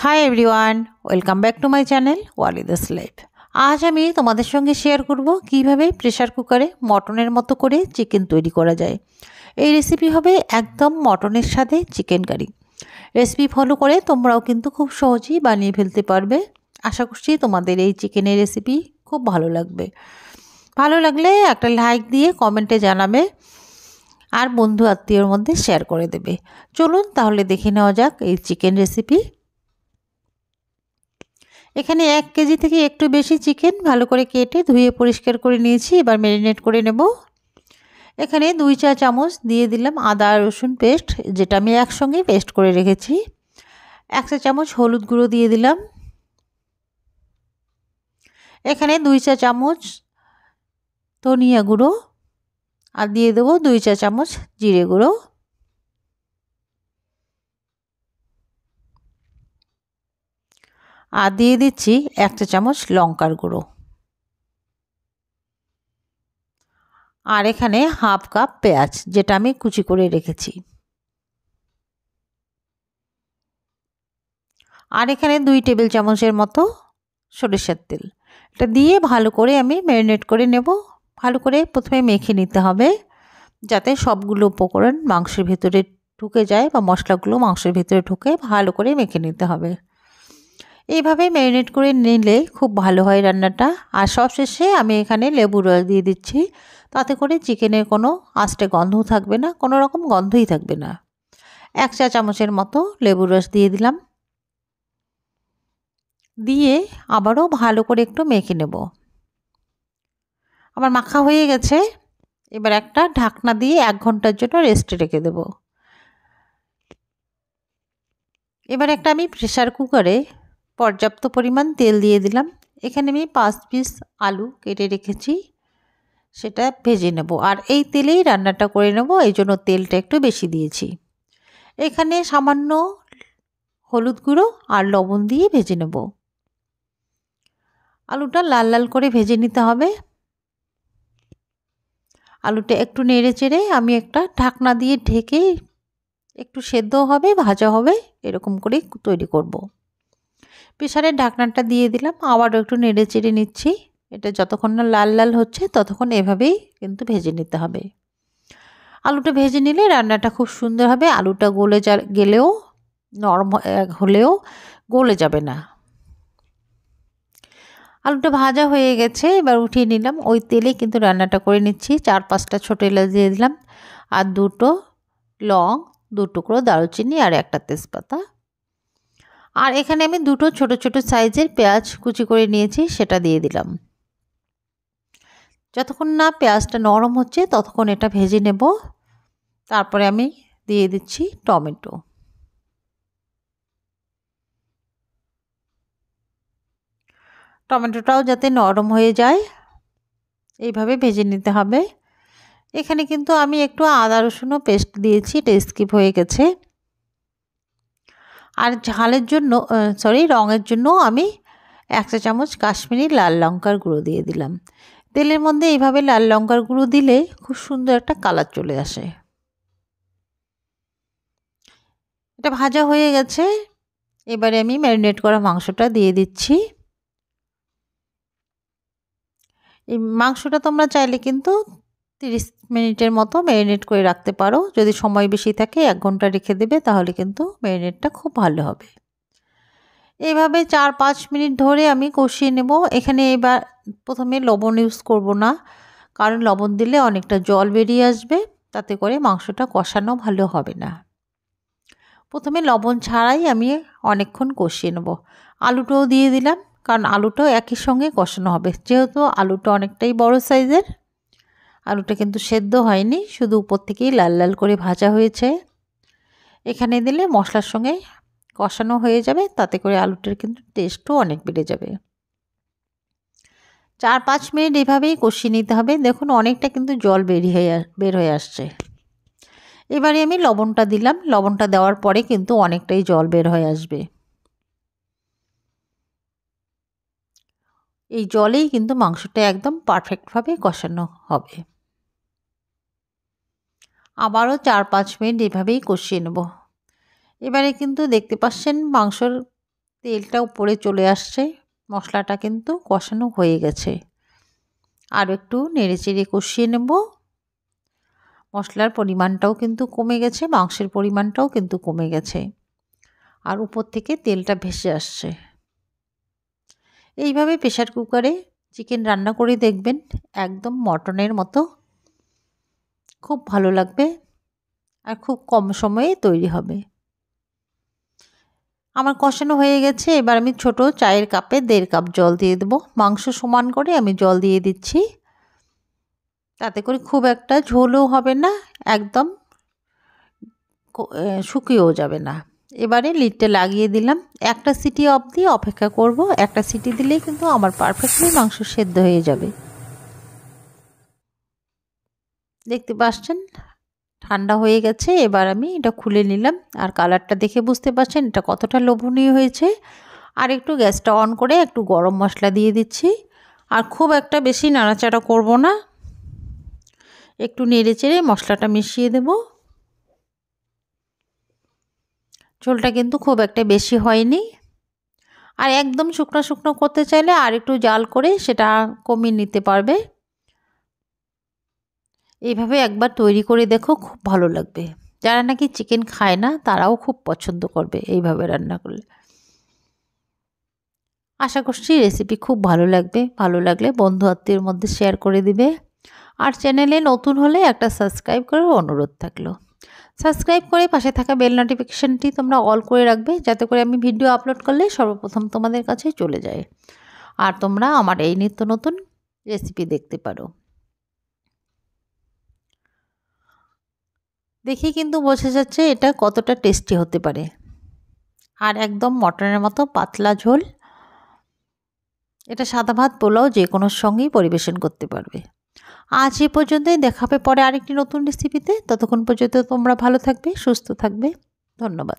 High everyone, welcome back to my channel Walida's life. আজ আমি তোমাদের সঙ্গে শেয়ার করব কিভাবে প্রেসার কুকারে মটনের মতো করে চিকেন তৈরি করা যায়। এই রেসিপি হবে একদম মটনের সাথে চিকেন কারি। রেসিপি ফলো করে তোমরাও কিন্তু খুব সহজেই বানিয়ে ফেলতে পারবে। আশা করছি তোমাদের এই চিকেনের রেসিপি খুব ভালো লাগবে। ভালো লাগলে একটা লাইক দিয়ে কমেন্টে জানাবে আর বন্ধু আত্মীয়র মধ্যে শেয়ার করে দেবে। চলুন তাহলে দেখে নেওয়া যাক এই চিকেন রেসিপি। এখানে 1 কেজি থেকে একটু বেশি চিকেন ভালো করে কেটে ধুয়ে পরিষ্কার করে নিয়েছি। এবার ম্যারিনেট করে নেব। এখানে 2 চা চামচ দিয়ে দিলাম আদা রসুন পেস্ট, যেটা আমি একসঙ্গে পেস্ট করে রেখেছি। 1 চা চামচ হলুদ গুঁড়ো দিয়ে দিলাম। এখানে 2 চা চামচ ধনিয়া গুঁড়ো আর দিয়ে দেবো 2 চা চামচ জিরে গুঁড়ো। আর দিয়ে দিচ্ছি 1 চা চামচ লঙ্কার গুঁড়ো। আর এখানে হাফ কাপ পেঁয়াজ, যেটা আমি কুচি করে রেখেছি। আর এখানে 2 টেবিল চামচের মতো সরিষার তেল। এটা দিয়ে ভালো করে আমি ম্যারিনেট করে নেব। ভালো করে প্রথমে মেখে নিতে হবে, যাতে সবগুলো উপকরণ মাংসের ভেতরে ঢুকে যায় বা মশলাগুলো মাংসের ভেতরে ঢুকে ভালো করে মেখে নিতে হবে। এইভাবে ম্যারিনেট করে নিলে খুব ভালো হয় রান্নাটা। আর সবশেষে আমি এখানে লেবুর রস দিয়ে দিচ্ছি, তাতে করে চিকেনের কোনো আস্তে গন্ধ থাকবে না, কোনো রকম গন্ধই থাকবে না। 1 চা চামচের মতো লেবুর রস দিয়ে দিলাম। দিয়ে আবারও ভালো করে একটু মেখে নেব। আমার মাখা হয়ে গেছে। এবার একটা ঢাকনা দিয়ে 1 ঘন্টার জন্য রেস্টে রেখে দেব। এবার একটা আমি প্রেসার কুকারে পর্যাপ্ত পরিমাণ তেল দিয়ে দিলাম। এখানে আমি 5 পিস আলু কেটে রেখেছি, সেটা ভেজে নেব। আর এই তেলেই রান্নাটা করে নেব, এই জন্য তেলটা একটু বেশি দিয়েছি। এখানে সামান্য হলুদ গুঁড়ো আর লবণ দিয়ে ভেজে নেব। আলুটা লাল লাল করে ভেজে নিতে হবে। আলুটা একটু নেড়ে চেড়ে আমি একটা ঢাকনা দিয়ে ঢেকে একটু সেদ্ধ হবে, ভাজা হবে, এরকম করেই তৈরি করব। প্রেসারের ঢাকনাটা দিয়ে দিলাম, আবারও একটু নেড়ে চেড়ে নিচ্ছি। এটা যতক্ষণ না লাল লাল হচ্ছে ততক্ষণ এভাবেই কিন্তু ভেজে নিতে হবে। আলুটা ভেজে নিলে রান্নাটা খুব সুন্দর হবে। আলুটা গেলেও নরম হলেও গলে যাবে না। আলুটা ভাজা হয়ে গেছে, এবার উঠিয়ে নিলাম। ওই তেলে কিন্তু রান্নাটা করে নিচ্ছি। 4-5টা ছোটো এলাচ দিয়ে দিলাম, আর 2টো লং, 2 টুকরো দারুচিনি আর একটা তেজপাতা। আর এখানে আমি 2টো ছোট ছোট সাইজের পেঁয়াজ কুচি করে নিয়েছি, সেটা দিয়ে দিলাম। যতক্ষণ না পেঁয়াজটা নরম হচ্ছে ততক্ষণ এটা ভেজে নেব। তারপরে আমি দিয়ে দিচ্ছি টমেটো। টমেটোটাও যাতে নরম হয়ে যায় এইভাবে ভেজে নিতে হবে। এখানে কিন্তু আমি একটু আদা রসুনও পেস্ট দিয়েছি, এটা স্কিপ হয়ে গেছে। আর ঝালের জন্য রঙের জন্য আমি 1 চা চামচ কাশ্মীরি লাল লঙ্কার গুঁড়ো দিয়ে দিলাম। তেলের মধ্যে এইভাবে লাল লঙ্কার গুঁড়ো দিলে খুব সুন্দর একটা কালার চলে আসে। এটা ভাজা হয়ে গেছে। এবারে আমি ম্যারিনেট করা মাংসটা দিয়ে দিচ্ছি। এই মাংসটা তোমরা চাইলে কিন্তু 30 মিনিটের মতো ম্যারিনেট করে রাখতে পারো। যদি সময় বেশি থাকে 1 ঘন্টা রেখে দেবে, তাহলে কিন্তু ম্যারিনেটটা খুব ভালো হবে। এইভাবে 4-5 মিনিট ধরে আমি কষিয়ে নেব। এখানে এবার প্রথমে লবণ ইউজ করব না, কারণ লবণ দিলে অনেকটা জল বেরিয়ে আসবে, তাতে করে মাংসটা কষানো ভালো হবে না। প্রথমে লবণ ছাড়াই আমি অনেকক্ষণ কষিয়ে নেব। আলুটাও দিয়ে দিলাম, কারণ আলুটাও একই সঙ্গে কষানো হবে। যেহেতু আলুটা অনেকটাই বড় সাইজের, আলুটা কিন্তু সেদ্ধ হয়নি, শুধু উপর থেকেই লাল লাল করে ভাজা হয়েছে। এখানে দিলে মশলার সঙ্গে কষানো হয়ে যাবে, তাতে করে আলুটার কিন্তু টেস্টও অনেক বেড়ে যাবে। 4-5 মিনিট এভাবেই কষিয়ে নিতে হবে। দেখুন অনেকটা কিন্তু জল বের হয়ে আসছে। এবারে আমি লবণটা দিলাম। লবণটা দেওয়ার পরে কিন্তু অনেকটাই জল বের হয়ে আসবে। এই জলেই কিন্তু মাংসটা একদম পারফেক্টভাবে কষানো হবে। আবারও 4-5 মিনিট এভাবেই কষিয়ে নেব। এবারে কিন্তু দেখতে পাচ্ছেন মাংসর তেলটা উপরে চলে আসছে, মশলাটা কিন্তু কষানো হয়ে গেছে। আরও একটু নেড়েচেড়ে কষিয়ে নেব। মশলার পরিমাণটাও কিন্তু কমে গেছে, মাংসের পরিমাণটাও কিন্তু কমে গেছে, আর উপর থেকে তেলটা ভেসে আসছে। এইভাবে প্রেসার কুকারে চিকেন রান্না করে দেখবেন, একদম মটনের মতো খুব ভালো লাগবে আর খুব কম সময়ে তৈরি হবে। আমার কষানো হয়ে গেছে, এবার আমি ছোট চায়ের কাপে 1.5 কাপ জল দিয়ে দেবো। মাংস সমান করে আমি জল দিয়ে দিচ্ছি, তাতে করে খুব একটা ঝোলও হবে না, একদম শুকিয়েও যাবে না। এবারে লিডটা লাগিয়ে দিলাম, একটা সিটি অবধি অপেক্ষা করব। একটা সিটি দিলেই কিন্তু আমার পারফেক্টলি মাংস সেদ্ধ হয়ে যাবে। দেখতে পাচ্ছেন ঠান্ডা হয়ে গেছে, এবার আমি এটা খুলে নিলাম। আর কালারটা দেখে বুঝতে পারছেন এটা কতটা লোভনীয় হয়েছে। আর একটু গ্যাসটা অন করে একটু গরম মশলা দিয়ে দিচ্ছি, আর খুব একটা বেশি নাড়াচাড়া করব না, একটু নেড়ে চেড়ে মশলাটা মিশিয়ে দেব। ঝোলটা কিন্তু খুব একটা বেশি হয়নি, আর একদম শুকনো শুকনো করতে চাইলে আর একটু জাল করে সেটা কমিয়ে নিতে পারবে। এইভাবে একবার তৈরি করে দেখো, খুব ভালো লাগবে। যারা নাকি চিকেন খায় না তারাও খুব পছন্দ করবে এইভাবে রান্না করলে। আশা করছি রেসিপি খুব ভালো লাগবে। ভালো লাগলে বন্ধু আত্মীয়ের মধ্যে শেয়ার করে দিবে। আর চ্যানেলে নতুন হলে একটা সাবস্ক্রাইব করার অনুরোধ থাকলো। সাবস্ক্রাইব করে পাশে থাকা বেল নোটিফিকেশানটি তোমরা অল করে রাখবে, যাতে করে আমি ভিডিও আপলোড করলে সর্বপ্রথম তোমাদের কাছে চলে যায়, আর তোমরা আমার এই নিত্য নতুন রেসিপি দেখতে পারো। দেখে কিন্তু বোঝা যাচ্ছে এটা কতটা টেস্টি হতে পারে, আর একদম মটনের মতো পাতলা ঝোল। এটা সাদা ভাত পোলাও যে কোনো সঙ্গেই পরিবেশন করতে পারবে। আজ এ পর্যন্তই, দেখাবে পরে আরেকটি নতুন রেসিপিতে। ততক্ষণ পর্যন্ত তোমরা ভালো থাকবে, সুস্থ থাকবে। ধন্যবাদ।